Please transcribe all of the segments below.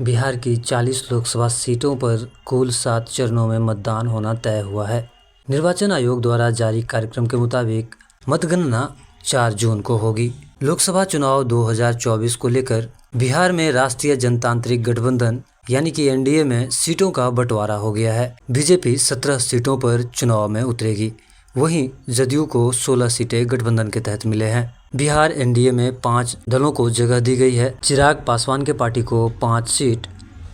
बिहार की 40 लोकसभा सीटों पर कुल 7 चरणों में मतदान होना तय हुआ है। निर्वाचन आयोग द्वारा जारी कार्यक्रम के मुताबिक मतगणना 4 जून को होगी। लोकसभा चुनाव 2024 को लेकर बिहार में राष्ट्रीय जनतांत्रिक गठबंधन यानी कि एनडीए में सीटों का बंटवारा हो गया है। बीजेपी 17 सीटों पर चुनाव में उतरेगी, वहीं जदयू को 16 सीटें गठबंधन के तहत मिले हैं। बिहार एनडीए में 5 दलों को जगह दी गई है। चिराग पासवान के पार्टी को 5 सीट,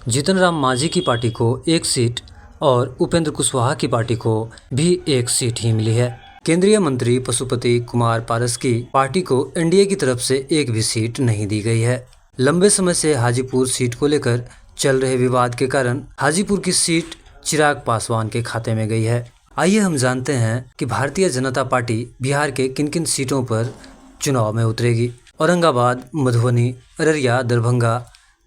जीतन राम मांझी की पार्टी को 1 सीट और उपेंद्र कुशवाहा की पार्टी को भी 1 सीट ही मिली है। केंद्रीय मंत्री पशुपति कुमार पारस की पार्टी को एनडीए की तरफ से एक भी सीट नहीं दी गई है। लंबे समय से हाजीपुर सीट को लेकर चल रहे विवाद के कारण हाजीपुर की सीट चिराग पासवान के खाते में गई है। आइए हम जानते हैं कि भारतीय जनता पार्टी बिहार के किन किन सीटों पर चुनाव में उतरेगी। औरंगाबाद, मधुबनी, अररिया, दरभंगा,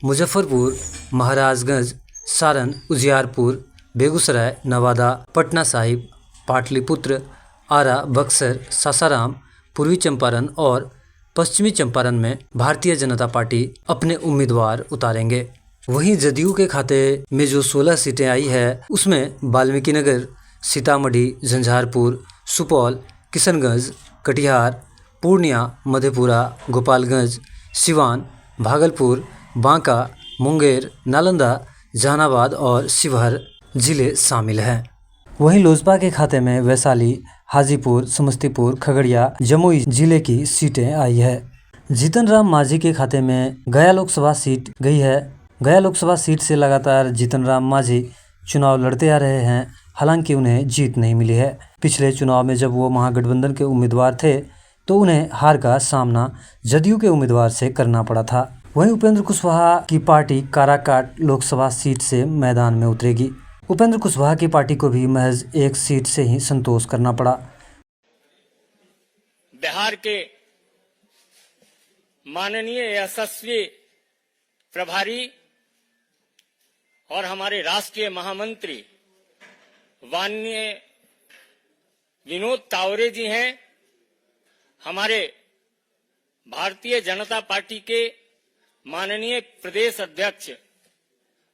मुजफ्फरपुर, महाराजगंज, सारण, उजियारपुर, बेगूसराय, नवादा, पटना साहिब, पाटलिपुत्र, आरा, बक्सर, सासाराम, पूर्वी चंपारण और पश्चिमी चंपारण में भारतीय जनता पार्टी अपने उम्मीदवार उतारेंगे। वहीं जदयू के खाते में जो 16 सीटें आई है उसमें वाल्मीकिनगर, सीतामढ़ी, झंझारपुर, सुपौल, किशनगंज, कटिहार, पूर्णिया, मधेपुरा, गोपालगंज, सिवान, भागलपुर, बांका, मुंगेर, नालंदा, जहानाबाद और शिवहर जिले शामिल हैं। वहीं लोजपा के खाते में वैशाली, हाजीपुर, समस्तीपुर, खगड़िया, जमुई जिले की सीटें आई है। जीतन राम मांझी के खाते में गया लोकसभा सीट गई है। गया लोकसभा सीट से लगातार जीतन राम मांझी चुनाव लड़ते आ रहे हैं, हालांकि उन्हें जीत नहीं मिली है। पिछले चुनाव में जब वो महागठबंधन के उम्मीदवार थे तो उन्हें हार का सामना जदयू के उम्मीदवार से करना पड़ा था। वहीं उपेंद्र कुशवाहा की पार्टी काराकाट लोकसभा सीट से मैदान में उतरेगी। उपेंद्र कुशवाहा की पार्टी को भी महज 1 सीट से ही संतोष करना पड़ा। बिहार के माननीय यशस्वी प्रभारी और हमारे राष्ट्रीय महामंत्री माननीय विनोद तावरे जी हैं। हमारे भारतीय जनता पार्टी के माननीय प्रदेश अध्यक्ष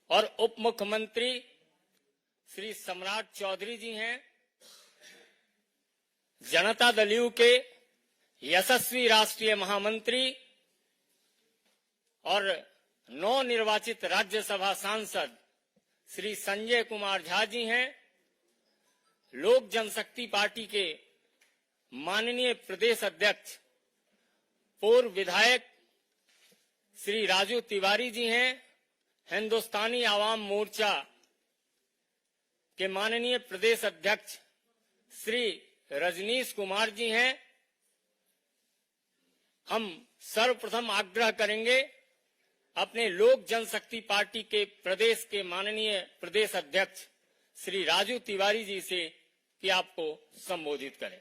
और उप मुख्यमंत्री श्री सम्राट चौधरी जी हैं। जनता दल यू के यशस्वी राष्ट्रीय महामंत्री और नवनिर्वाचित राज्यसभा सांसद श्री संजय कुमार झा जी हैं। लोक जनशक्ति पार्टी के माननीय प्रदेश अध्यक्ष पूर्व विधायक श्री राजू तिवारी जी हैं। हिंदुस्तानी आवाम मोर्चा के माननीय प्रदेश अध्यक्ष श्री रजनीश कुमार जी हैं। हम सर्वप्रथम आग्रह करेंगे अपने लोक जनशक्ति पार्टी के प्रदेश के माननीय प्रदेश अध्यक्ष श्री राजू तिवारी जी से कि आपको संबोधित करें।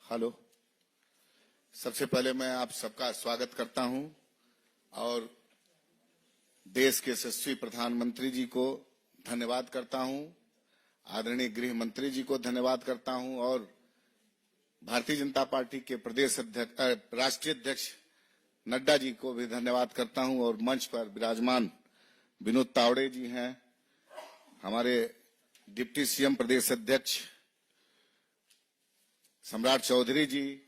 हेलो, सबसे पहले मैं आप सबका स्वागत करता हूं और देश के यशस्वी प्रधानमंत्री जी को धन्यवाद करता हूं, आदरणीय गृह मंत्री जी को धन्यवाद करता हूं और भारतीय जनता पार्टी के प्रदेश अध्यक्ष राष्ट्रीय अध्यक्ष नड्डा जी को भी धन्यवाद करता हूं और मंच पर विराजमान विनोद तावड़े जी हैं, हमारे डिप्टी सीएम प्रदेश अध्यक्ष सम्राट चौधरी जी,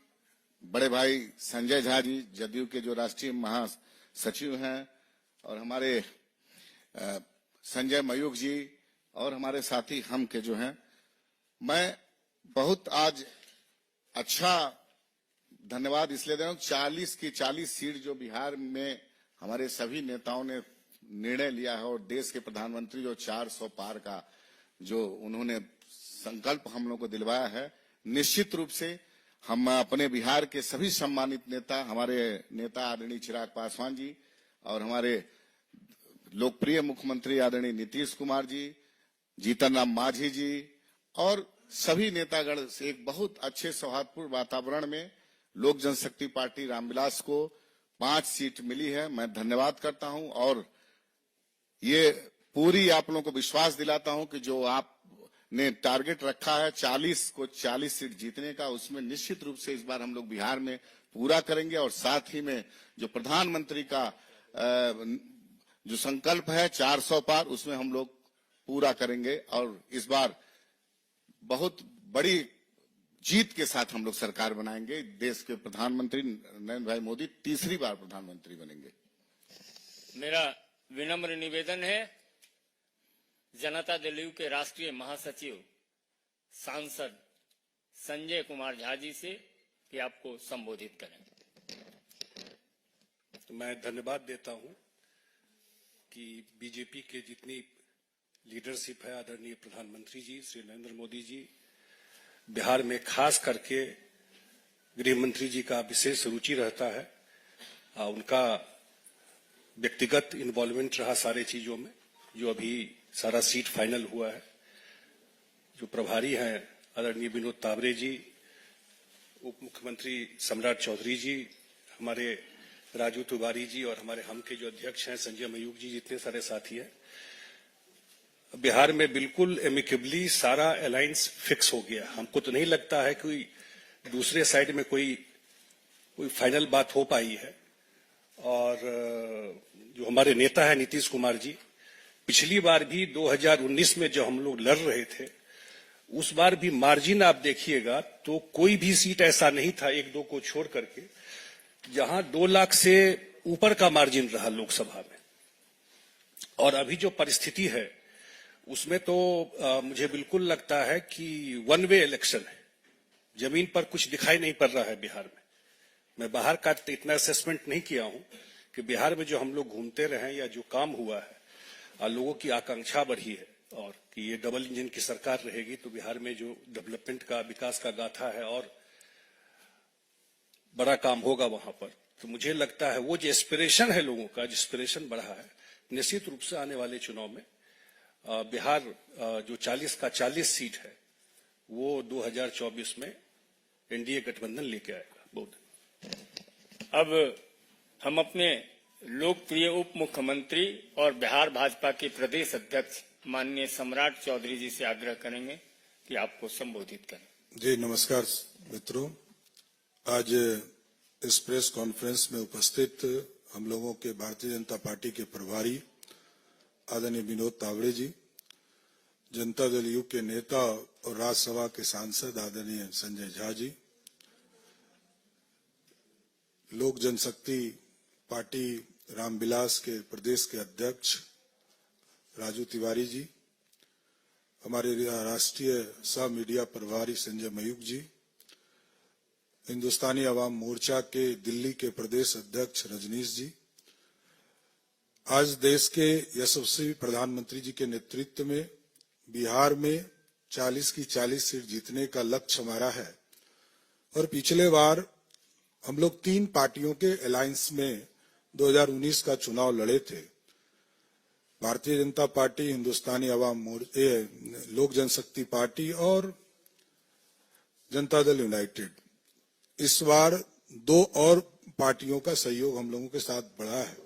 बड़े भाई संजय झा जी जदयू के जो राष्ट्रीय महासचिव हैं और हमारे संजय मयूख जी और हमारे साथी हम के जो हैं। मैं बहुत आज अच्छा धन्यवाद इसलिए दे रहा हूं, 40 की 40 सीट जो बिहार में हमारे सभी नेताओं ने निर्णय लिया है और देश के प्रधानमंत्री जो 400 पार का जो उन्होंने संकल्प हम लोग को दिलवाया है, निश्चित रूप से हम अपने बिहार के सभी सम्मानित नेता, हमारे नेता आदरणीय चिराग पासवान जी और हमारे लोकप्रिय मुख्यमंत्री आदरणीय नीतीश कुमार जी, जीतन राम मांझी जी और सभी नेतागण से एक बहुत अच्छे सौहार्दपूर्ण वातावरण में लोक जनशक्ति पार्टी रामविलास को 5 सीट मिली है। मैं धन्यवाद करता हूं और ये पूरी आप लोगों को विश्वास दिलाता हूं कि जो आपने टारगेट रखा है 40 को 40 सीट जीतने का, उसमें निश्चित रूप से इस बार हम लोग बिहार में पूरा करेंगे और साथ ही में जो प्रधानमंत्री का जो संकल्प है 400 पार, उसमें हम लोग पूरा करेंगे और इस बार बहुत बड़ी जीत के साथ हम लोग सरकार बनाएंगे। देश के प्रधानमंत्री नरेंद्र भाई मोदी तीसरी बार प्रधानमंत्री बनेंगे। मेरा विनम्र निवेदन है जनता दल यू के राष्ट्रीय महासचिव सांसद संजय कुमार झा जी से कि आपको संबोधित करें। तो मैं धन्यवाद देता हूं कि बीजेपी के जितनी लीडरशिप है, आदरणीय प्रधानमंत्री जी श्री नरेंद्र मोदी जी, बिहार में खास करके गृह मंत्री जी का विशेष रुचि रहता है। उनका व्यक्तिगत इन्वॉल्वमेंट रहा सारे चीजों में, जो अभी सारा सीट फाइनल हुआ है। जो प्रभारी हैं आदरणीय विनोद तावरे जी, उप मुख्यमंत्री सम्राट चौधरी जी, हमारे राजू तिवारी जी और हमारे हम के जो अध्यक्ष हैं संजय मयूख जी, जितने सारे साथी हैं, बिहार में बिल्कुल एमिकेबली सारा अलायंस फिक्स हो गया। हमको तो नहीं लगता है कि दूसरे साइड में कोई फाइनल बात हो पाई है। और जो हमारे नेता है नीतीश कुमार जी, पिछली बार भी 2019 में जो हम लोग लड़ रहे थे, उस बार भी मार्जिन आप देखिएगा तो कोई भी सीट ऐसा नहीं था, एक दो को छोड़ करके, जहां 2 लाख से ऊपर का मार्जिन रहा लोकसभा में। और अभी जो परिस्थिति है उसमें तो मुझे बिल्कुल लगता है कि वन वे इलेक्शन है। जमीन पर कुछ दिखाई नहीं पड़ रहा है बिहार में। मैं बाहर का इतना असेसमेंट नहीं किया हूं कि बिहार में जो हम लोग घूमते रहे या जो काम हुआ है, लोगों की आकांक्षा बढ़ी है और कि ये डबल इंजन की सरकार रहेगी तो बिहार में जो डेवलपमेंट का, विकास का गाथा है और बड़ा काम होगा वहां पर। तो मुझे लगता है वो जो एस्पिरेशन है लोगों का, जो एस्पिरेशन बढ़ा है, निश्चित रूप से आने वाले चुनाव में बिहार जो 40 का 40 सीट है वो 2024 में एनडीए गठबंधन लेके आएगा। बहुत अब हम अपने लोकप्रिय उप मुख्यमंत्री और बिहार भाजपा के प्रदेश अध्यक्ष माननीय सम्राट चौधरी जी से आग्रह करेंगे कि आपको संबोधित करें। जी नमस्कार मित्रों, आज इस प्रेस कॉन्फ्रेंस में उपस्थित हम लोगों के भारतीय जनता पार्टी के प्रभारी आदरणीय विनोद तावड़े जी, जनता दल यू के नेता और राज्यसभा के सांसद आदरणीय संजय झा जी, लोक जनशक्ति पार्टी रामविलास के प्रदेश के अध्यक्ष राजू तिवारी जी, हमारे राष्ट्रीय सह मीडिया प्रभारी संजय मयूख जी, हिंदुस्तानी अवाम मोर्चा के दिल्ली के प्रदेश अध्यक्ष रजनीश जी, आज देश के यशस्वी प्रधानमंत्री जी के नेतृत्व में बिहार में 40 की 40 सीट जीतने का लक्ष्य हमारा है। और पिछले बार हम लोग 3 पार्टियों के अलायंस में 2019 का चुनाव लड़े थे। भारतीय जनता पार्टी, हिंदुस्तानी अवाम मोर्चा, लोक जनशक्ति पार्टी और जनता दल यूनाइटेड। इस बार 2 और पार्टियों का सहयोग हम लोगों के साथ बढ़ा है,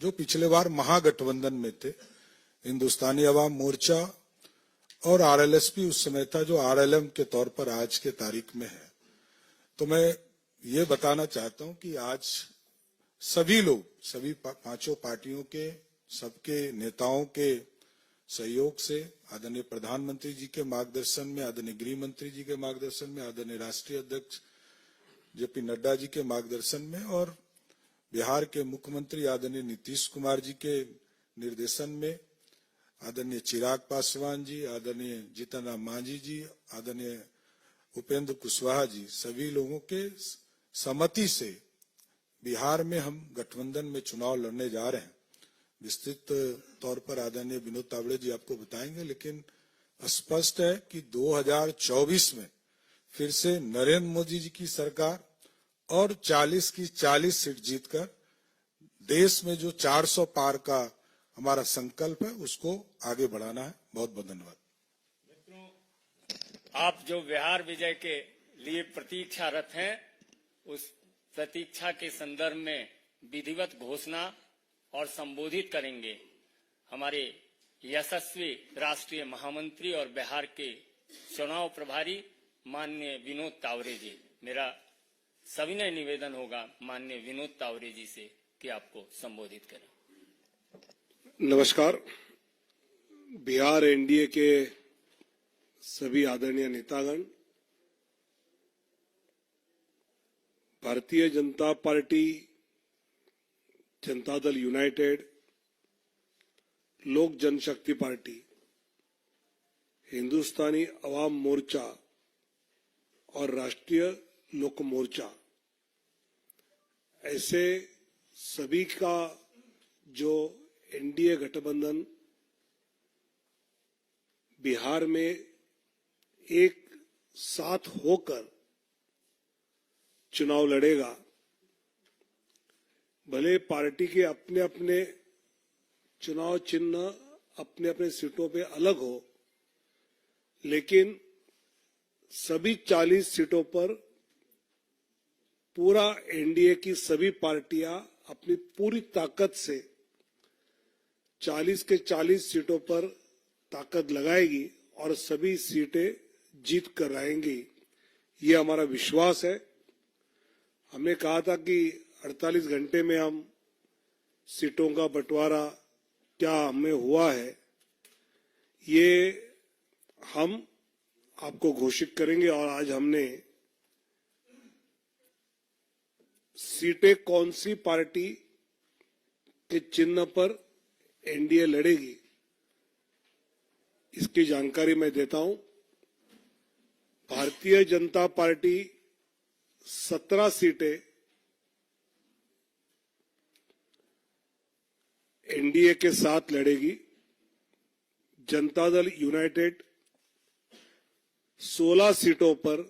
जो पिछले बार महागठबंधन में थे, हिंदुस्तानी अवाम मोर्चा और आरएलएसपी उस समय था, जो आरएलएम के तौर पर आज के तारीख में है। तो मैं ये बताना चाहता हूं कि आज सभी लोग, सभी 5 पार्टियों के, सबके नेताओं के सहयोग से, आदरणीय प्रधानमंत्री जी के मार्गदर्शन में, आदरणीय गृह मंत्री जी के मार्गदर्शन में, आदरणीय राष्ट्रीय अध्यक्ष जेपी नड्डा जी के मार्गदर्शन में और बिहार के मुख्यमंत्री आदरणीय नीतीश कुमार जी के निर्देशन में, आदरणीय चिराग पासवान जी, आदरणीय जीतन राम मांझी जी, आदरणीय उपेंद्र कुशवाहा जी, सभी लोगों के सहमति से बिहार में हम गठबंधन में चुनाव लड़ने जा रहे हैं। विस्तृत तौर पर आदरणीय विनोद तावड़े जी आपको बताएंगे, लेकिन स्पष्ट है कि 2024 में फिर से नरेंद्र मोदी जी की सरकार और 40 की 40 सीट जीतकर देश में जो 400 पार का हमारा संकल्प है उसको आगे बढ़ाना है। बहुत बहुत धन्यवाद। मित्रों, आप जो बिहार विजय के लिए प्रतीक्षारत हैं, उस प्रतीक्षा के संदर्भ में विधिवत घोषणा और संबोधित करेंगे हमारे यशस्वी राष्ट्रीय महामंत्री और बिहार के चुनाव प्रभारी माननीय विनोद तावरे जी। मेरा सविनय निवेदन होगा माननीय विनोद तावरे जी से कि आपको संबोधित करें। नमस्कार। बिहार एनडीए के सभी आदरणीय नेतागण, भारतीय जनता पार्टी, जनता दल यूनाइटेड, लोक जनशक्ति पार्टी, हिंदुस्तानी अवाम मोर्चा और राष्ट्रीय लोक मोर्चा, ऐसे सभी का जो एनडीए गठबंधन बिहार में एक साथ होकर चुनाव लड़ेगा। भले पार्टी के अपने अपने चुनाव चिन्ह अपने अपने सीटों पे अलग हो, लेकिन सभी 40 सीटों पर पूरा एनडीए की सभी पार्टियां अपनी पूरी ताकत से 40 के 40 सीटों पर ताकत लगाएगी और सभी सीटें जीत कर आएंगी। ये हमारा विश्वास है। हमने कहा था कि 48 घंटे में हम सीटों का बंटवारा क्या हमें हुआ है, ये हम आपको घोषित करेंगे। और आज हमने सीटें कौन सी पार्टी के चिन्ह पर एनडीए लड़ेगी, इसकी जानकारी मैं देता हूं। भारतीय जनता पार्टी 17 सीटें एनडीए के साथ लड़ेगी। जनता दल यूनाइटेड 16 सीटों पर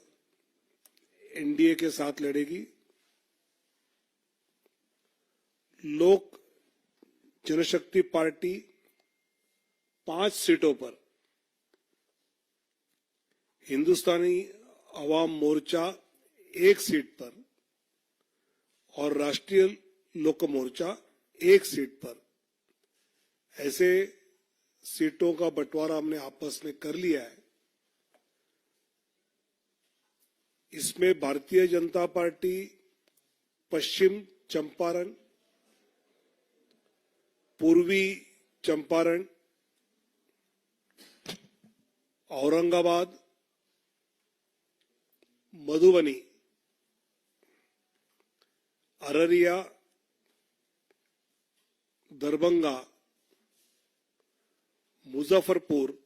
एनडीए के साथ लड़ेगी। लोक जनशक्ति पार्टी 5 सीटों पर, हिंदुस्तानी अवाम मोर्चा 1 सीट पर और राष्ट्रीय लोक मोर्चा 1 सीट पर, ऐसे सीटों का बंटवारा हमने आपस में कर लिया है। इसमें भारतीय जनता पार्टी पश्चिम चंपारण, पूर्वी चंपारण, औरंगाबाद, मधुबनी, अररिया, दरभंगा, मुजफ्फरपुर,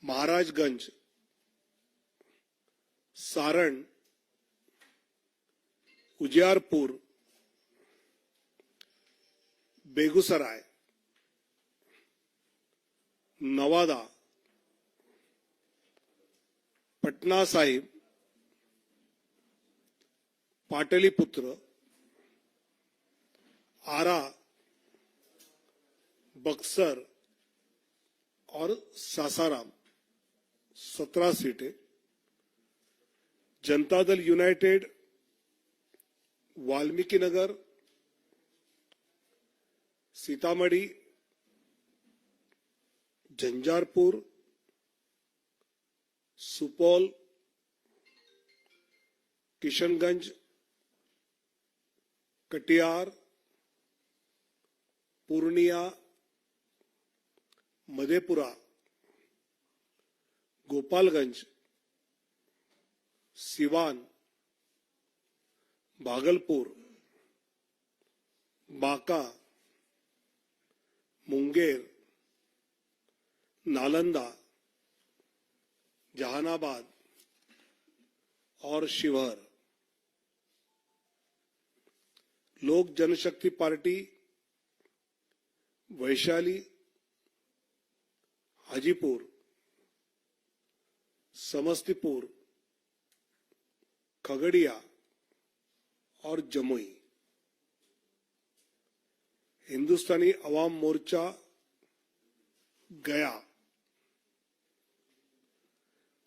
महाराजगंज, सारण, उजियारपुर, बेगूसराय, नवादा, पटना साहिब, पाटलिपुत्र, आरा, बक्सर और सासाराम 17 सीटें। जनता दल यूनाइटेड वाल्मीकि नगर, सीतामढ़ी, झंझारपुर, सुपौल, किशनगंज, कटिहार, पूर्णिया, मधेपुरा, गोपालगंज, सिवान, भागलपुर, बांका, मुंगेर, नालंदा, जहानाबाद और शिवहर। लोक जनशक्ति पार्टी वैशाली, हाजीपुर, समस्तीपुर, खगड़िया और जमुई। हिंदुस्तानी अवाम मोर्चा गया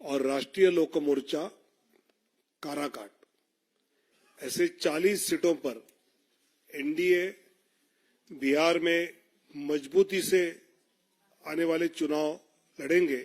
और राष्ट्रीय लोक मोर्चा काराकाट, ऐसे 40 सीटों पर एनडीए बिहार में मजबूती से आने वाले चुनाव लड़ेंगे।